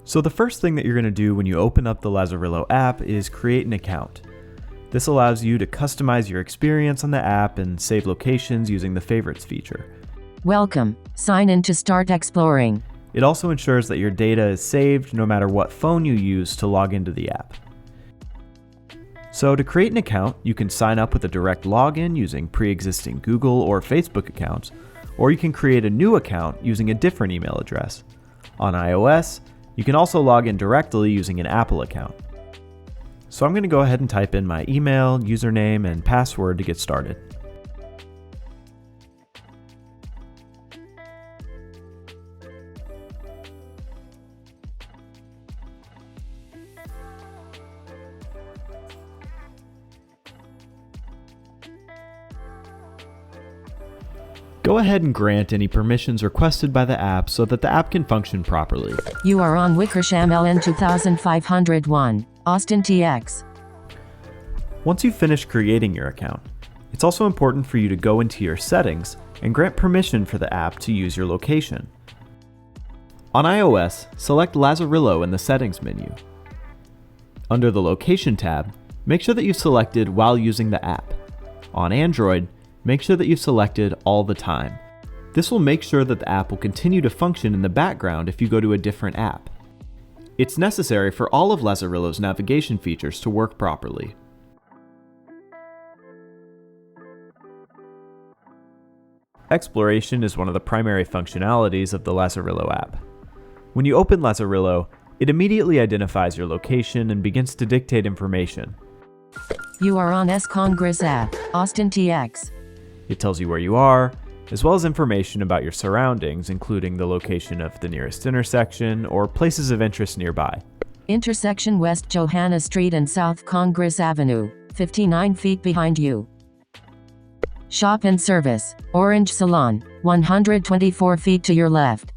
So the first thing that you're going to do when you open up the Lazarillo app is create an account. This allows you to customize your experience on the app and save locations using the favorites feature. Welcome. Sign in to start exploring. It also ensures that your data is saved no matter what phone you use to log into the app. So to create an account, you can sign up with a direct login using pre-existing Google or Facebook accounts, or you can create a new account using a different email address. On iOS, you can also log in directly using an Apple account. So I'm going to go ahead and type in my email, username, and password to get started. Go ahead and grant any permissions requested by the app so that the app can function properly. You are on Wickersham LN 2501, Austin TX. Once you've finished creating your account, it's also important for you to go into your settings and grant permission for the app to use your location. On iOS, select Lazarillo in the settings menu. Under the location tab, make sure that you've selected while using the app. On Android, make sure that you've selected all the time. This will make sure that the app will continue to function in the background if you go to a different app. It's necessary for all of Lazarillo's navigation features to work properly. Exploration is one of the primary functionalities of the Lazarillo app. When you open Lazarillo, it immediately identifies your location and begins to dictate information. You are on S-Congress app, Austin TX. It tells you where you are, as well as information about your surroundings, including the location of the nearest intersection or places of interest nearby. Intersection West Johanna Street and South Congress Avenue, 59 feet behind you. Shop and service, Orange Salon, 124 feet to your left.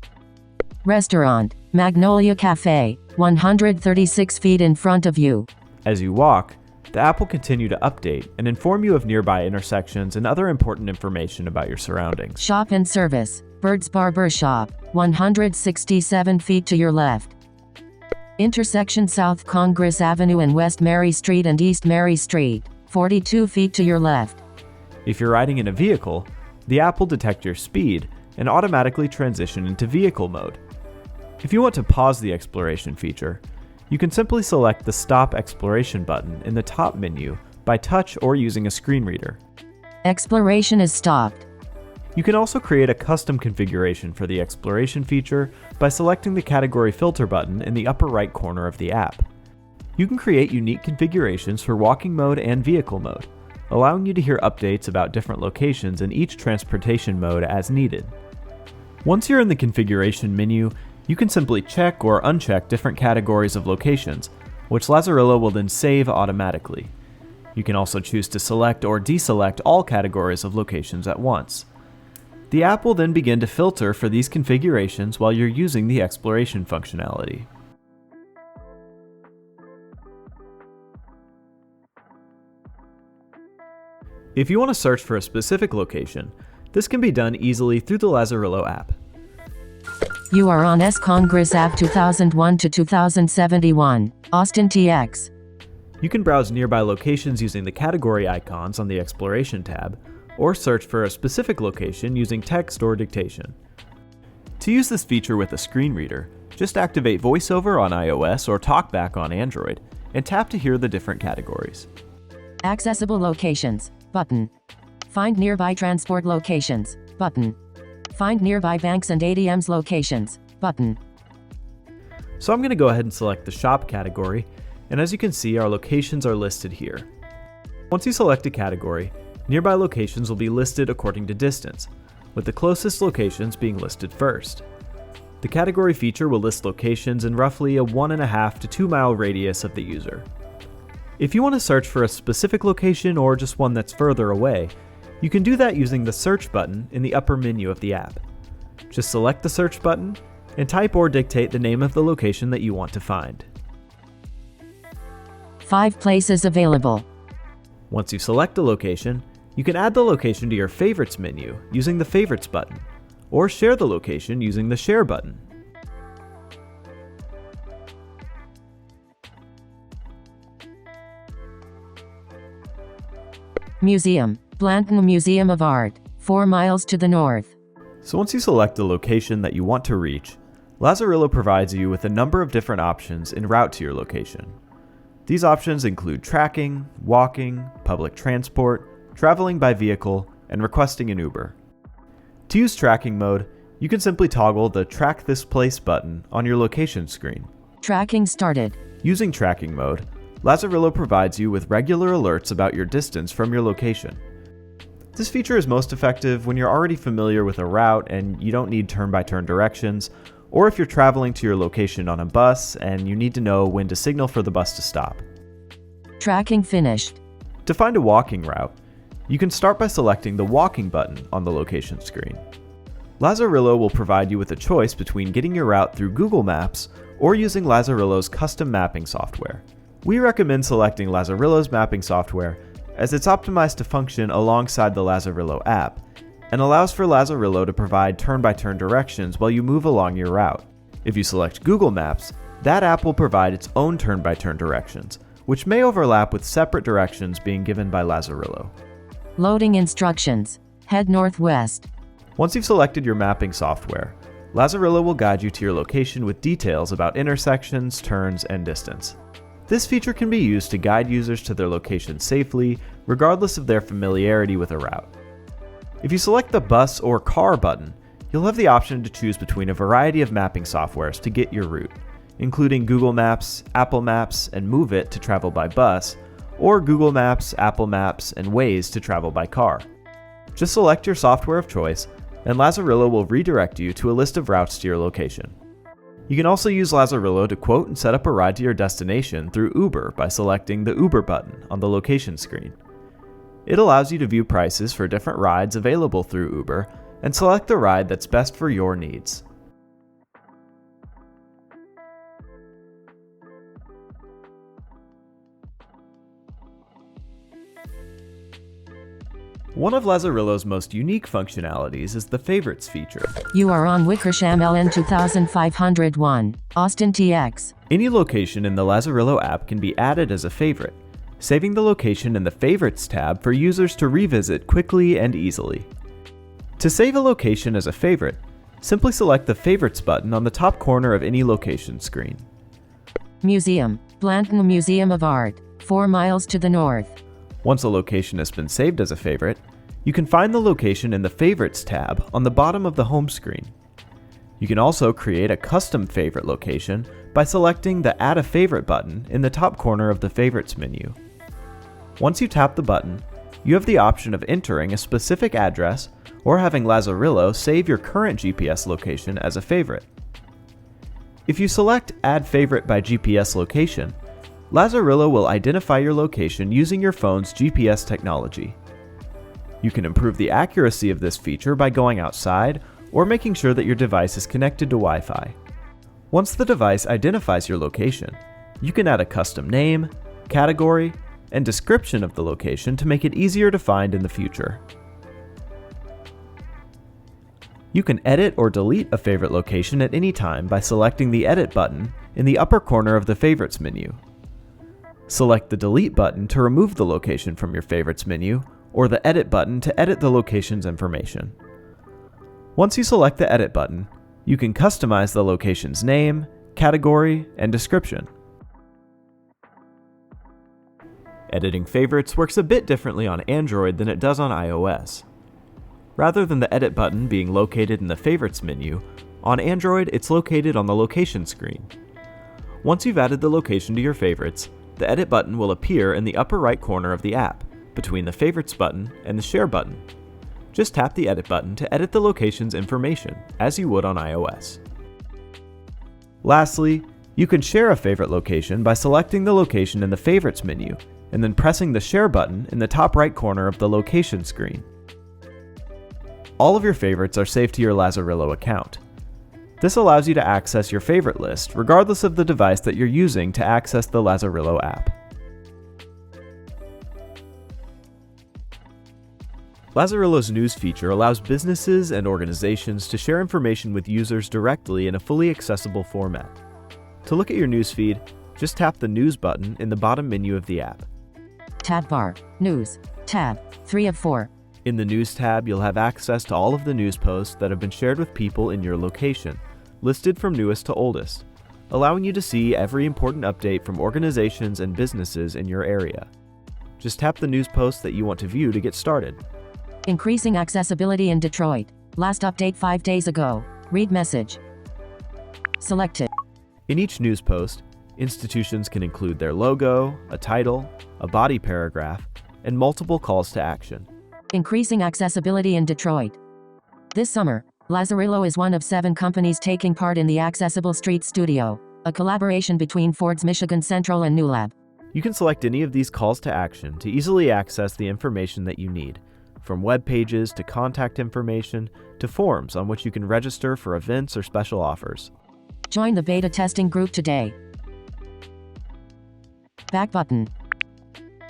Restaurant, Magnolia Cafe, 136 feet in front of you. As you walk, the app will continue to update and inform you of nearby intersections and other important information about your surroundings. Shop and service, Bird's Barber Shop, 167 feet to your left. Intersection South Congress Avenue and West Mary Street and East Mary Street, 42 feet to your left. If you're riding in a vehicle, the app will detect your speed and automatically transition into vehicle mode. If you want to pause the exploration feature, you can simply select the Stop Exploration button in the top menu by touch or using a screen reader. Exploration is stopped. You can also create a custom configuration for the exploration feature by selecting the Category Filter button in the upper right corner of the app. You can create unique configurations for walking mode and vehicle mode, allowing you to hear updates about different locations in each transportation mode as needed. Once you're in the configuration menu, you can simply check or uncheck different categories of locations, which Lazarillo will then save automatically. You can also choose to select or deselect all categories of locations at once. The app will then begin to filter for these configurations while you're using the exploration functionality. If you want to search for a specific location, this can be done easily through the Lazarillo app. You are on S-Congress app 2001 to 2071, Austin TX. You can browse nearby locations using the category icons on the Exploration tab, or search for a specific location using text or dictation. To use this feature with a screen reader, just activate VoiceOver on iOS or TalkBack on Android, and tap to hear the different categories. Accessible locations, button. Find nearby transport locations, button. Find nearby banks and ATMs locations, button. So I'm going to go ahead and select the shop category, and as you can see, our locations are listed here. Once you select a category, nearby locations will be listed according to distance, with the closest locations being listed first. The category feature will list locations in roughly a 1.5 to 2 mile radius of the user. If you want to search for a specific location or just one that's further away, you can do that using the search button in the upper menu of the app. Just select the search button and type or dictate the name of the location that you want to find. 5 places available. Once you select a location, you can add the location to your favorites menu using the favorites button, or share the location using the share button. Museum, Blanton Museum of Art, 4 miles to the north. So once you select the location that you want to reach, Lazarillo provides you with a number of different options en route to your location. These options include tracking, walking, public transport, traveling by vehicle, and requesting an Uber. To use tracking mode, you can simply toggle the Track This Place button on your location screen. Tracking started. Using tracking mode, Lazarillo provides you with regular alerts about your distance from your location. This feature is most effective when you're already familiar with a route and you don't need turn-by-turn directions, or if you're traveling to your location on a bus and you need to know when to signal for the bus to stop. Tracking finished. To find a walking route, you can start by selecting the walking button on the location screen. Lazarillo will provide you with a choice between getting your route through Google Maps or using Lazarillo's custom mapping software. We recommend selecting Lazarillo's mapping software as it's optimized to function alongside the Lazarillo app and allows for Lazarillo to provide turn-by-turn directions while you move along your route. If you select Google Maps, that app will provide its own turn-by-turn directions, which may overlap with separate directions being given by Lazarillo. Loading instructions. Head northwest. Once you've selected your mapping software, Lazarillo will guide you to your location with details about intersections, turns, and distance. This feature can be used to guide users to their location safely, regardless of their familiarity with a route. If you select the Bus or Car button, you'll have the option to choose between a variety of mapping softwares to get your route, including Google Maps, Apple Maps, and Move It to travel by bus, or Google Maps, Apple Maps, and Waze to travel by car. Just select your software of choice, and Lazarillo will redirect you to a list of routes to your location. You can also use Lazarillo to quote and set up a ride to your destination through Uber by selecting the Uber button on the location screen. It allows you to view prices for different rides available through Uber and select the ride that's best for your needs. One of Lazarillo's most unique functionalities is the Favorites feature. You are on Wickersham LN 2501, Austin TX. Any location in the Lazarillo app can be added as a favorite, saving the location in the Favorites tab for users to revisit quickly and easily. To save a location as a favorite, simply select the Favorites button on the top corner of any location screen. Museum, Blanton Museum of Art, 4 miles to the north. Once a location has been saved as a favorite, you can find the location in the Favorites tab on the bottom of the home screen. You can also create a custom favorite location by selecting the Add a Favorite button in the top corner of the Favorites menu. Once you tap the button, you have the option of entering a specific address or having Lazarillo save your current GPS location as a favorite. If you select Add Favorite by GPS location, Lazarillo will identify your location using your phone's GPS technology. You can improve the accuracy of this feature by going outside or making sure that your device is connected to Wi-Fi. Once the device identifies your location, you can add a custom name, category, and description of the location to make it easier to find in the future. You can edit or delete a favorite location at any time by selecting the Edit button in the upper corner of the Favorites menu. Select the Delete button to remove the location from your Favorites menu, or the Edit button to edit the location's information. Once you select the Edit button, you can customize the location's name, category, and description. Editing favorites works a bit differently on Android than it does on iOS. Rather than the Edit button being located in the Favorites menu, on Android it's located on the location screen. Once you've added the location to your favorites, the Edit button will appear in the upper right corner of the app, between the Favorites button and the Share button. Just tap the Edit button to edit the location's information, as you would on iOS. Lastly, you can share a favorite location by selecting the location in the Favorites menu, and then pressing the Share button in the top right corner of the location screen. All of your favorites are saved to your Lazarillo account. This allows you to access your favorite list regardless of the device that you're using to access the Lazarillo app. Lazarillo's news feature allows businesses and organizations to share information with users directly in a fully accessible format. To look at your newsfeed, just tap the News button in the bottom menu of the app. Tab bar, News, Tab 3 of 4. In the News tab, you'll have access to all of the news posts that have been shared with people in your location, listed from newest to oldest, allowing you to see every important update from organizations and businesses in your area. Just tap the news post that you want to view to get started. Increasing accessibility in Detroit. Last update 5 days ago. Read message. Selected. In each news post, institutions can include their logo, a title, a body paragraph, and multiple calls to action. Increasing accessibility in Detroit. This summer, Lazarillo is one of 7 companies taking part in the Accessible Street Studio, a collaboration between Ford's Michigan Central and NewLab. You can select any of these calls to action to easily access the information that you need, from web pages to contact information to forms on which you can register for events or special offers. Join the beta testing group today. Back button.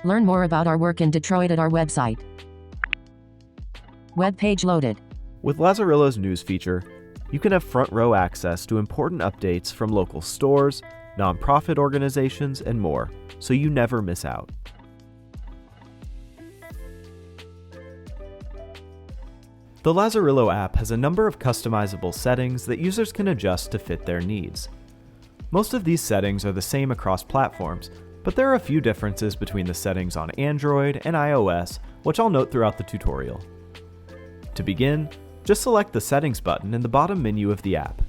Learn more about our work in Detroit at our website. Web page loaded. With Lazarillo's news feature, you can have front row access to important updates from local stores, nonprofit organizations, and more, so you never miss out. The Lazarillo app has a number of customizable settings that users can adjust to fit their needs. Most of these settings are the same across platforms, but there are a few differences between the settings on Android and iOS, which I'll note throughout the tutorial. To begin, just select the Settings button in the bottom menu of the app.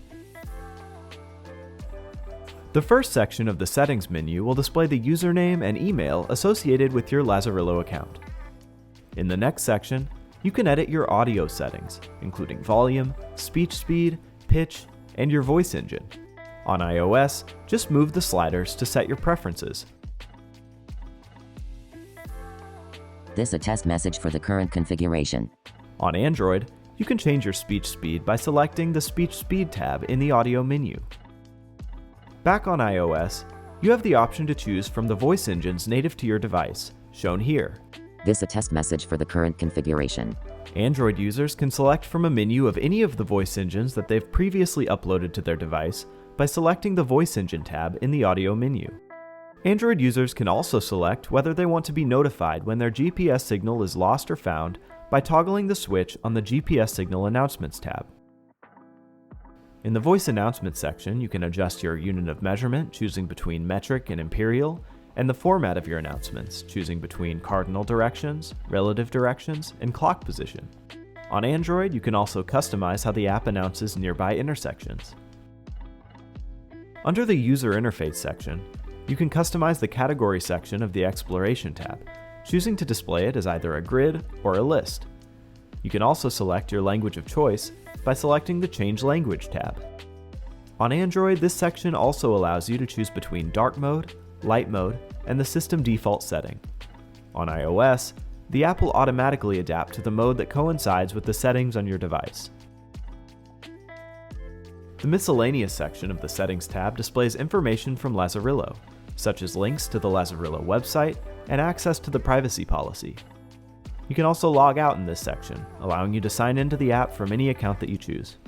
The first section of the Settings menu will display the username and email associated with your Lazarillo account. In the next section, you can edit your audio settings, including volume, speech speed, pitch, and your voice engine. On iOS, just move the sliders to set your preferences. This is a test message for the current configuration. On Android, you can change your speech speed by selecting the Speech Speed tab in the audio menu. Back on iOS, you have the option to choose from the voice engines native to your device, shown here. This is a test message for the current configuration. Android users can select from a menu of any of the voice engines that they've previously uploaded to their device by selecting the Voice Engine tab in the audio menu. Android users can also select whether they want to be notified when their GPS signal is lost or found by toggling the switch on the GPS Signal Announcements tab. In the Voice Announcements section, you can adjust your unit of measurement, choosing between metric and imperial, and the format of your announcements, choosing between cardinal directions, relative directions, and clock position. On Android, you can also customize how the app announces nearby intersections. Under the User Interface section, you can customize the Category section of the Exploration tab, choosing to display it as either a grid or a list. You can also select your language of choice by selecting the Change Language tab. On Android, this section also allows you to choose between dark mode, light mode, and the system default setting. On iOS, the app will automatically adapt to the mode that coincides with the settings on your device. The Miscellaneous section of the Settings tab displays information from Lazarillo, such as links to the Lazarillo website and access to the privacy policy. You can also log out in this section, allowing you to sign into the app from any account that you choose.